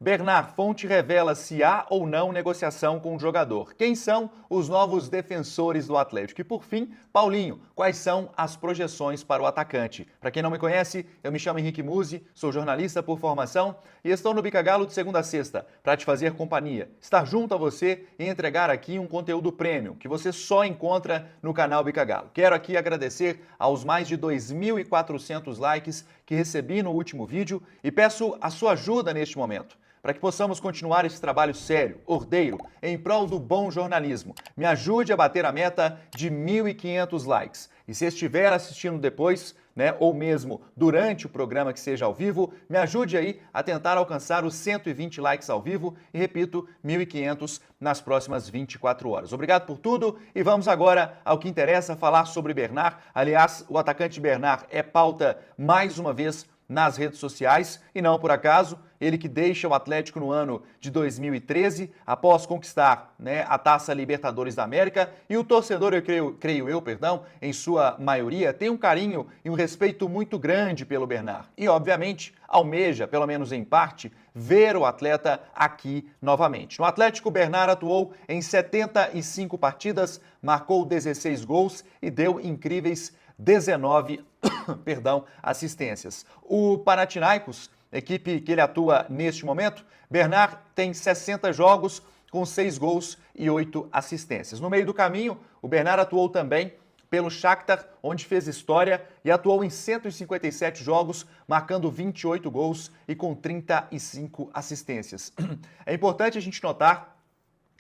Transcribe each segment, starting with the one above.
Bernard, fonte revela se há ou não negociação com o jogador. Quem são os novos defensores do Atlético? E por fim, Paulinho, quais são as projeções para o atacante? Para quem não me conhece, eu me chamo Henrique Musi, sou jornalista por formação e estou no Bica Galo de segunda a sexta para te fazer companhia, estar junto a você e entregar aqui um conteúdo premium que você só encontra no canal Bica Galo. Quero aqui agradecer aos mais de 2.400 likes que recebi no último vídeo e peço a sua ajuda neste momento, para que possamos continuar esse trabalho sério, ordeiro, em prol do bom jornalismo. Me ajude a bater a meta de 1.500 likes. E se estiver assistindo depois, ou mesmo durante o programa que seja ao vivo, me ajude aí a tentar alcançar os 120 likes ao vivo e, repito, 1.500 nas próximas 24 horas. Obrigado por tudo e vamos agora ao que interessa, falar sobre Bernard. Aliás, o atacante Bernard é pauta mais uma vez nas redes sociais e não por acaso, ele que deixa o Atlético no ano de 2013, após conquistar a Taça Libertadores da América, e o torcedor, creio eu, em sua maioria, tem um carinho e um respeito muito grande pelo Bernard. E, obviamente, almeja, pelo menos em parte, ver o atleta aqui novamente. No Atlético, Bernard atuou em 75 partidas, marcou 16 gols e deu incríveis 19 assistências. O Panathinaikos, equipe que ele atua neste momento, Bernard tem 60 jogos com 6 gols e 8 assistências. No meio do caminho, o Bernard atuou também pelo Shakhtar, onde fez história e atuou em 157 jogos, marcando 28 gols e com 35 assistências. É importante a gente notar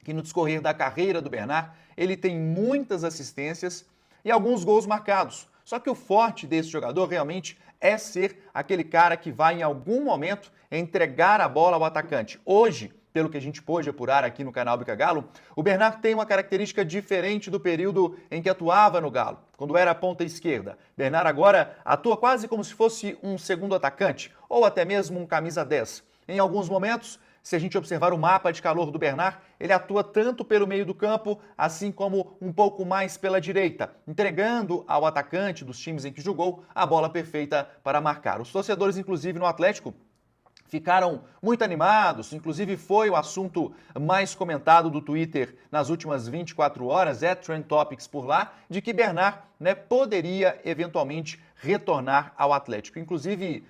que no discorrer da carreira do Bernard, ele tem muitas assistências e alguns gols marcados. Só que o forte desse jogador realmente é ser aquele cara que vai em algum momento entregar a bola ao atacante. Hoje, pelo que a gente pôde apurar aqui no canal Bica Galo, o Bernard tem uma característica diferente do período em que atuava no Galo, quando era a ponta esquerda. Bernard agora atua quase como se fosse um segundo atacante, ou até mesmo um camisa 10. Em alguns momentos, se a gente observar o mapa de calor do Bernard, ele atua tanto pelo meio do campo, assim como um pouco mais pela direita, entregando ao atacante dos times em que jogou a bola perfeita para marcar. Os torcedores, inclusive no Atlético, ficaram muito animados, inclusive foi o assunto mais comentado do Twitter nas últimas 24 horas, Trend Topics por lá, de que Bernard poderia eventualmente retornar ao Atlético. Inclusive,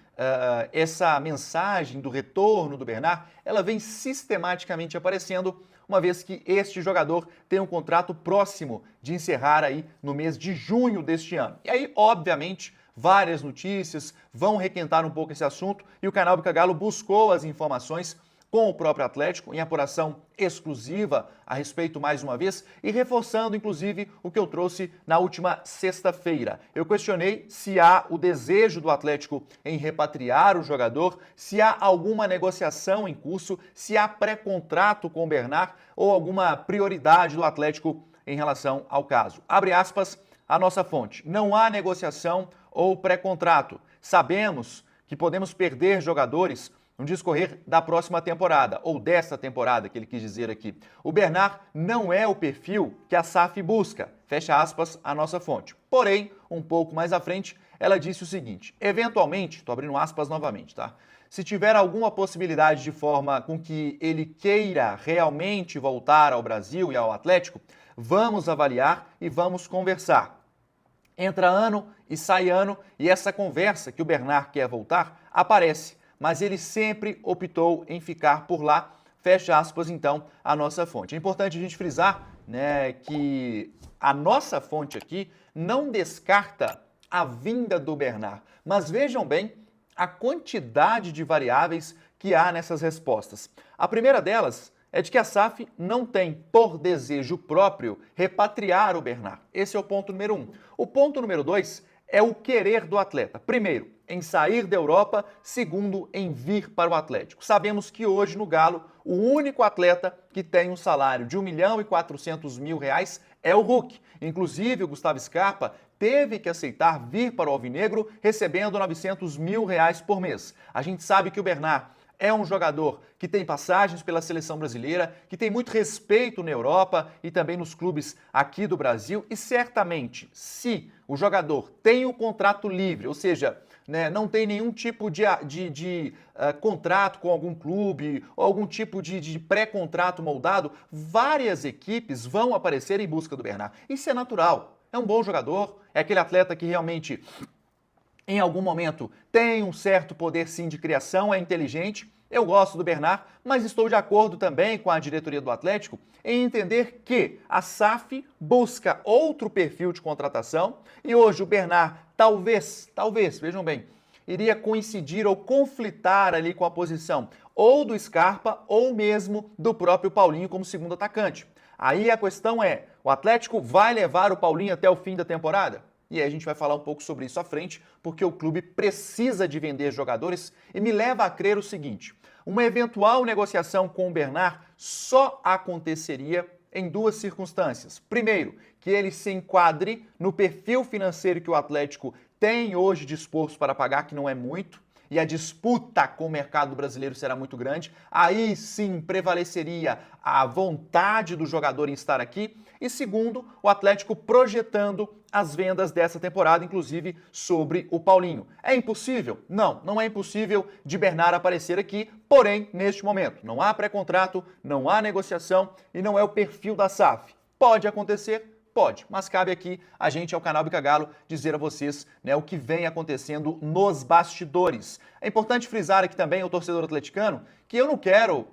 essa mensagem do retorno do Bernard, ela vem sistematicamente aparecendo, uma vez que este jogador tem um contrato próximo de encerrar aí no mês de junho deste ano. E aí, obviamente, várias notícias vão requentar um pouco esse assunto e o canal Bica Galo buscou as informações com o próprio Atlético em apuração exclusiva a respeito mais uma vez e reforçando inclusive o que eu trouxe na última sexta-feira. Eu questionei se há o desejo do Atlético em repatriar o jogador, se há alguma negociação em curso, se há pré-contrato com o Bernard ou alguma prioridade do Atlético em relação ao caso. Abre aspas, a nossa fonte. Não há negociação ou pré-contrato. Sabemos que podemos perder jogadores no discorrer da próxima temporada, ou desta temporada, que ele quis dizer aqui. O Bernard não é o perfil que a SAF busca, fecha aspas, a nossa fonte. Porém, um pouco mais à frente, ela disse o seguinte, eventualmente, estou abrindo aspas novamente, tá? Se tiver alguma possibilidade de forma com que ele queira realmente voltar ao Brasil e ao Atlético, vamos avaliar e vamos conversar. Entra ano e sai ano e essa conversa que o Bernard quer voltar aparece, mas ele sempre optou em ficar por lá, fecha aspas então a nossa fonte. É importante a gente frisar que a nossa fonte aqui não descarta a vinda do Bernard, mas vejam bem a quantidade de variáveis que há nessas respostas. A primeira delas é de que a SAF não tem, por desejo próprio, repatriar o Bernard. Esse é o ponto número 1. O ponto número 2 é o querer do atleta. Primeiro, em sair da Europa. Segundo, em vir para o Atlético. Sabemos que hoje no Galo, o único atleta que tem um salário de R$1.400.000 é o Hulk. Inclusive, o Gustavo Scarpa teve que aceitar vir para o Alvinegro recebendo R$900.000 por mês. A gente sabe que o Bernard é um jogador que tem passagens pela seleção brasileira, que tem muito respeito na Europa e também nos clubes aqui do Brasil e certamente, se o jogador tem um contrato livre, ou seja, né, não tem nenhum tipo de contrato com algum clube ou algum tipo de pré-contrato moldado, várias equipes vão aparecer em busca do Bernard. Isso é natural. É um bom jogador, é aquele atleta que realmente, em algum momento, tem um certo poder sim de criação, é inteligente. Eu gosto do Bernard, mas estou de acordo também com a diretoria do Atlético em entender que a SAF busca outro perfil de contratação e hoje o Bernard talvez, vejam bem, iria coincidir ou conflitar ali com a posição ou do Scarpa ou mesmo do próprio Paulinho como segundo atacante. Aí a questão é, o Atlético vai levar o Paulinho até o fim da temporada? E aí a gente vai falar um pouco sobre isso à frente, porque o clube precisa de vender jogadores e me leva a crer o seguinte, uma eventual negociação com o Bernard só aconteceria em duas circunstâncias. Primeiro, que ele se enquadre no perfil financeiro que o Atlético tem hoje disposto para pagar, que não é muito, e a disputa com o mercado brasileiro será muito grande, aí sim prevaleceria a vontade do jogador em estar aqui. E segundo, o Atlético projetando as vendas dessa temporada, inclusive sobre o Paulinho. É impossível? Não, não é impossível de Bernard aparecer aqui, porém, neste momento, não há pré-contrato, não há negociação e não é o perfil da SAF. Pode acontecer? Pode, mas cabe aqui a gente, ao canal Bica Galo, dizer a vocês, né, o que vem acontecendo nos bastidores. É importante frisar aqui também, o torcedor atleticano, que eu não quero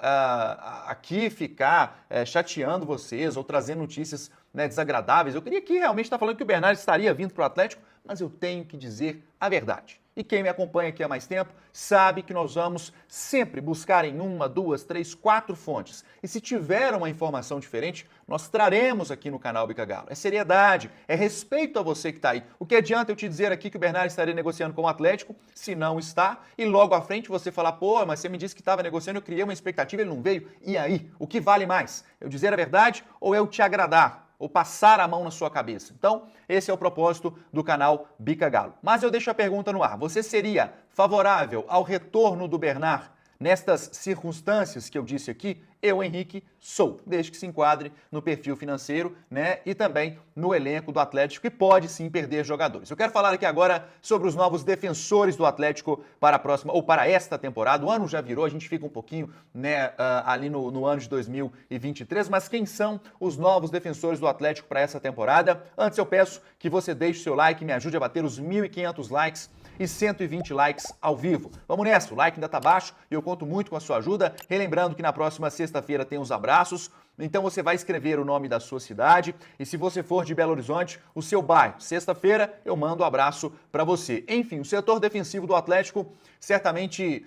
aqui ficar chateando vocês ou trazendo notícias, né, desagradáveis. Eu queria aqui realmente estar falando que o Bernard estaria vindo para o Atlético, mas eu tenho que dizer a verdade. E quem me acompanha aqui há mais tempo sabe que nós vamos sempre buscar em uma, duas, três, quatro fontes. E se tiver uma informação diferente, nós traremos aqui no canal Bica Galo. É seriedade, é respeito a você que está aí. O que adianta eu te dizer aqui que o Bernard estaria negociando com o Atlético, se não está, e logo à frente você falar, pô, mas você me disse que estava negociando, eu criei uma expectativa, ele não veio. E aí, o que vale mais? Eu dizer a verdade ou eu te agradar? Ou passar a mão na sua cabeça. Então, esse é o propósito do canal Bica Galo. Mas eu deixo a pergunta no ar. Você seria favorável ao retorno do Bernard nestas circunstâncias que eu disse aqui? Eu, Henrique, sou, desde que se enquadre no perfil financeiro, né, e também no elenco do Atlético, que pode sim perder jogadores. Eu quero falar aqui agora sobre os novos defensores do Atlético para a próxima, ou para esta temporada. O ano já virou, a gente fica um pouquinho, né, ali no ano de 2023, mas quem são os novos defensores do Atlético para essa temporada? Antes eu peço que você deixe o seu like, me ajude a bater os 1.500 likes e 120 likes ao vivo. Vamos nessa, o like ainda tá baixo e eu conto muito com a sua ajuda. Relembrando que na próxima sexta-feira tem os abraços, então você vai escrever o nome da sua cidade e se você for de Belo Horizonte, o seu bairro. Sexta-feira eu mando um abraço para você. Enfim, o setor defensivo do Atlético certamente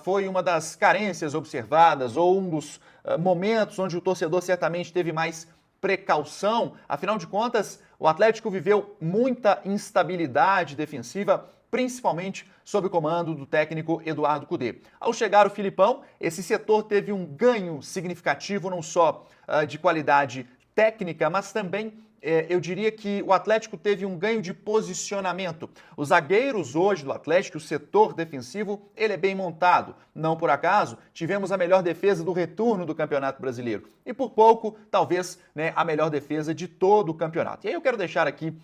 foi uma das carências observadas ou um dos momentos onde o torcedor certamente teve mais precaução. Afinal de contas, o Atlético viveu muita instabilidade defensiva, principalmente sob o comando do técnico Eduardo Cudê. Ao chegar o Filipão, esse setor teve um ganho significativo, não só de qualidade técnica, mas também eu diria que o Atlético teve um ganho de posicionamento. Os zagueiros hoje do Atlético, o setor defensivo, ele é bem montado. Não por acaso, tivemos a melhor defesa do retorno do Campeonato Brasileiro. E por pouco, talvez, né, a melhor defesa de todo o campeonato. E aí eu quero deixar aqui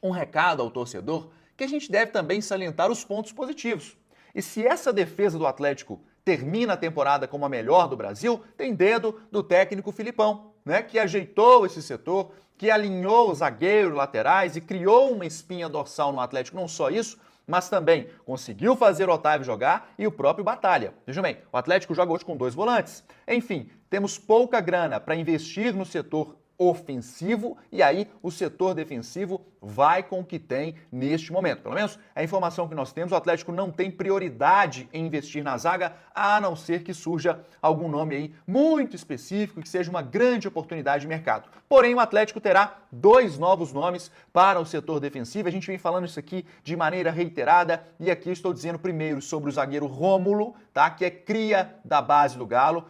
um recado ao torcedor, que a gente deve também salientar os pontos positivos. E se essa defesa do Atlético termina a temporada como a melhor do Brasil, tem dedo do técnico Filipão, né, que ajeitou esse setor, que alinhou os zagueiros laterais e criou uma espinha dorsal no Atlético. Não só isso, mas também conseguiu fazer o Otávio jogar e o próprio Batalha. Vejam bem, o Atlético joga hoje com 2 volantes. Enfim, temos pouca grana para investir no setor ofensivo e aí o setor defensivo vai com o que tem neste momento. Pelo menos a informação que nós temos, o Atlético não tem prioridade em investir na zaga, a não ser que surja algum nome aí muito específico, que seja uma grande oportunidade de mercado. Porém, o Atlético terá 2 novos nomes para o setor defensivo. A gente vem falando isso aqui de maneira reiterada e aqui estou dizendo primeiro sobre o zagueiro Rômulo, tá? Que é cria da base do Galo,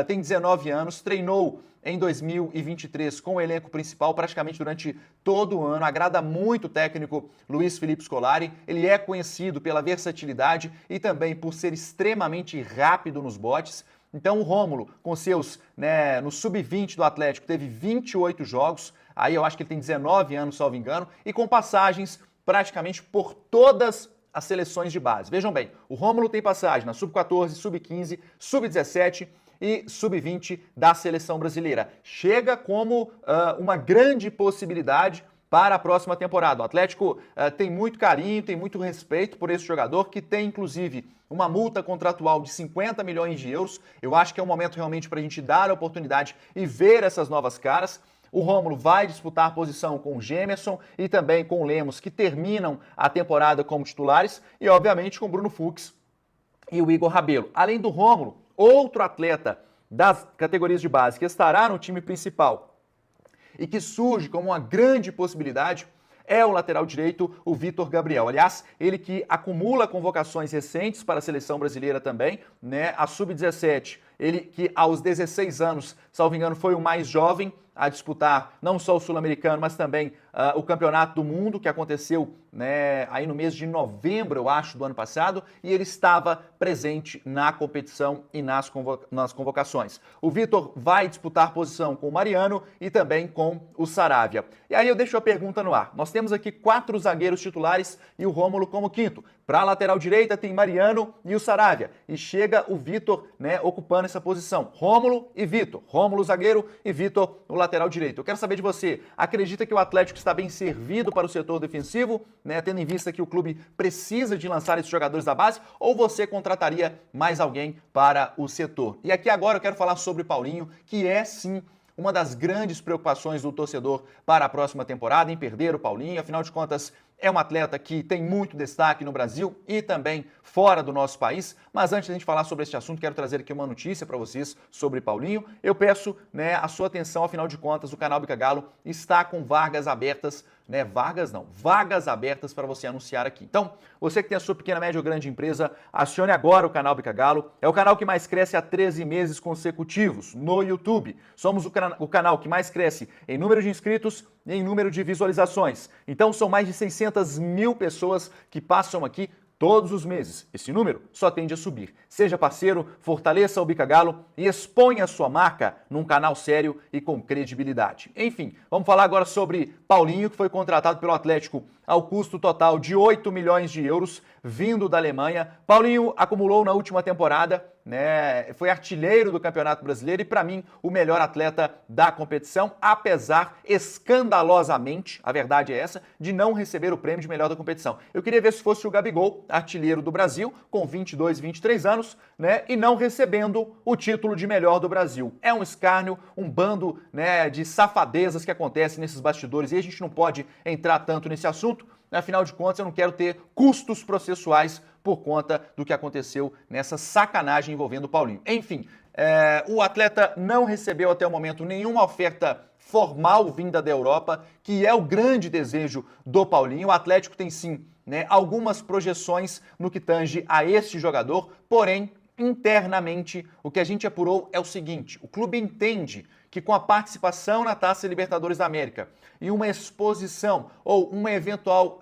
tem 19 anos, treinou em 2023 com o elenco principal praticamente durante todo o ano. Agrada muito o técnico Luiz Felipe Scolari. Ele é conhecido pela versatilidade e também por ser extremamente rápido nos botes. Então o Rômulo, com seus, né, no sub-20 do Atlético, teve 28 jogos. Aí eu acho que ele tem 19 anos, salvo engano, e com passagens praticamente por todas as seleções de base. Vejam bem, o Rômulo tem passagem na Sub-14, Sub-15, Sub-17 e Sub-20 da seleção brasileira. Chega como uma grande possibilidade para a próxima temporada. O Atlético tem muito carinho, tem muito respeito por esse jogador, que tem inclusive uma multa contratual de 50 milhões de euros. Eu acho que é um momento realmente para a gente dar a oportunidade e ver essas novas caras. O Rômulo vai disputar posição com o Gemerson e também com o Lemos, que terminam a temporada como titulares, e obviamente com o Bruno Fux e o Igor Rabelo. Além do Rômulo, outro atleta das categorias de base que estará no time principal e que surge como uma grande possibilidade é o lateral direito, o Vitor Gabriel. Aliás, ele que acumula convocações recentes para a seleção brasileira também, né? A Sub-17, ele que aos 16 anos, salvo engano, foi o mais jovem a disputar não só o Sul-Americano, mas também o Campeonato do Mundo, que aconteceu, né, aí no mês de novembro, eu acho, do ano passado, e ele estava presente na competição e nas convocações. O Vitor vai disputar posição com o Mariano e também com o Saravia. E aí eu deixo a pergunta no ar. Nós temos aqui 4 zagueiros titulares e o Rômulo como quinto. Para a lateral direita tem Mariano e o Saravia. E chega o Vitor, né, ocupando essa posição. Rômulo e Vitor. Rômulo zagueiro e Vitor o lateral direito. Eu quero saber de você, acredita que o Atlético está bem servido para o setor defensivo, né, tendo em vista que o clube precisa de lançar esses jogadores da base, ou você contrataria mais alguém para o setor? E aqui agora eu quero falar sobre o Paulinho, que é sim uma das grandes preocupações do torcedor para a próxima temporada, em perder o Paulinho. Afinal de contas, é um atleta que tem muito destaque no Brasil e também fora do nosso país. Mas antes de a gente falar sobre este assunto, quero trazer aqui uma notícia para vocês sobre Paulinho. Eu peço, né, a sua atenção, afinal de contas, o canal Bica Galo está com vagas abertas, né? Vagas abertas para você anunciar aqui. Então, você que tem a sua pequena, média ou grande empresa, acione agora o canal Bica Galo. É o canal que mais cresce há 13 meses consecutivos no YouTube. Somos o canal que mais cresce em número de inscritos e em número de visualizações. Então, são mais de 600 mil pessoas que passam aqui todos os meses. Esse número só tende a subir. Seja parceiro, fortaleça o Bica Galo e exponha a sua marca num canal sério e com credibilidade. Enfim, vamos falar agora sobre Paulinho, que foi contratado pelo Atlético ao custo total de 8 milhões de euros, vindo da Alemanha. Paulinho acumulou na última temporada, né, foi artilheiro do Campeonato Brasileiro e, para mim, o melhor atleta da competição, apesar, escandalosamente, a verdade é essa, de não receber o prêmio de melhor da competição. Eu queria ver se fosse o Gabigol, artilheiro do Brasil, com 22, 23 anos, né, e não recebendo o título de melhor do Brasil. É um escárnio, um bando, né, de safadezas que acontece nesses bastidores e a gente não pode entrar tanto nesse assunto. Afinal de contas, eu não quero ter custos processuais por conta do que aconteceu nessa sacanagem envolvendo o Paulinho. Enfim, o atleta não recebeu até o momento nenhuma oferta formal vinda da Europa, que é o grande desejo do Paulinho. O Atlético tem sim, né, algumas projeções no que tange a este jogador, porém, internamente, o que a gente apurou é o seguinte: o clube entende que com a participação na Taça Libertadores da América e uma exposição ou uma eventual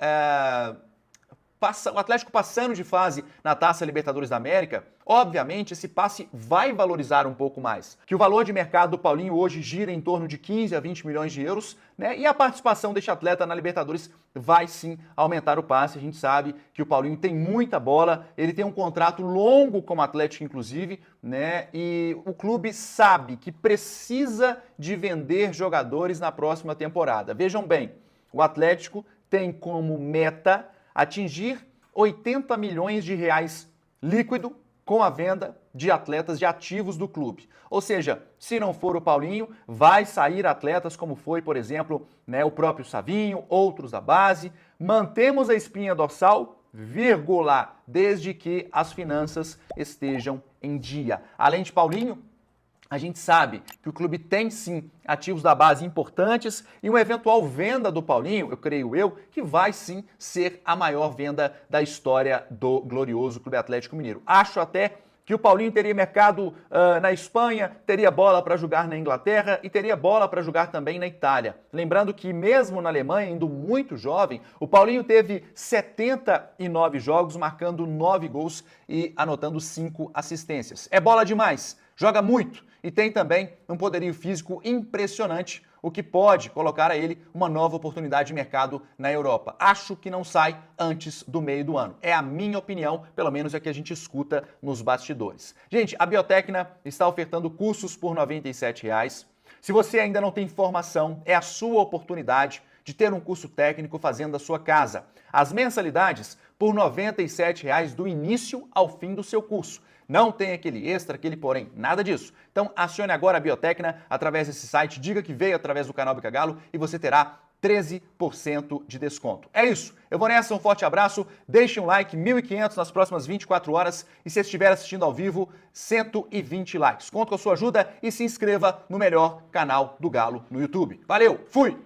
o Atlético passando de fase na Taça Libertadores da América, obviamente esse passe vai valorizar um pouco mais. Que o valor de mercado do Paulinho hoje gira em torno de 15 a 20 milhões de euros, né? E a participação deste atleta na Libertadores vai sim aumentar o passe. A gente sabe que o Paulinho tem muita bola, ele tem um contrato longo com o Atlético, inclusive, né? E o clube sabe que precisa de vender jogadores na próxima temporada. Vejam bem, o Atlético tem como meta atingir 80 milhões de reais líquido com a venda de atletas, de ativos do clube. Ou seja, se não for o Paulinho, vai sair atletas como foi, por exemplo, né, o próprio Savinho, outros da base. Mantemos a espinha dorsal, vírgula, desde que as finanças estejam em dia. Além de Paulinho, a gente sabe que o clube tem sim ativos da base importantes e uma eventual venda do Paulinho, eu creio que vai sim ser a maior venda da história do glorioso Clube Atlético Mineiro. Acho até que o Paulinho teria mercado na Espanha, teria bola para jogar na Inglaterra e teria bola para jogar também na Itália. Lembrando que mesmo na Alemanha, indo muito jovem, o Paulinho teve 79 jogos, marcando 9 gols e anotando 5 assistências. É bola demais, joga muito e tem também um poderio físico impressionante, o que pode colocar a ele uma nova oportunidade de mercado na Europa. Acho que não sai antes do meio do ano. É a minha opinião, pelo menos é que a gente escuta nos bastidores. Gente, a Biotecna está ofertando cursos por R$ 97,00. Se você ainda não tem formação, é a sua oportunidade de ter um curso técnico fazendo da sua casa. As mensalidades por R$ 97,00 do início ao fim do seu curso. Não tem aquele extra, aquele porém, nada disso. Então acione agora a Biotecna através desse site, diga que veio através do canal Bicagalo e você terá 13% de desconto. É isso, eu vou nessa, um forte abraço, deixe um like, 1.500 nas próximas 24 horas e se estiver assistindo ao vivo, 120 likes. Conto com a sua ajuda e se inscreva no melhor canal do Galo no YouTube. Valeu, fui!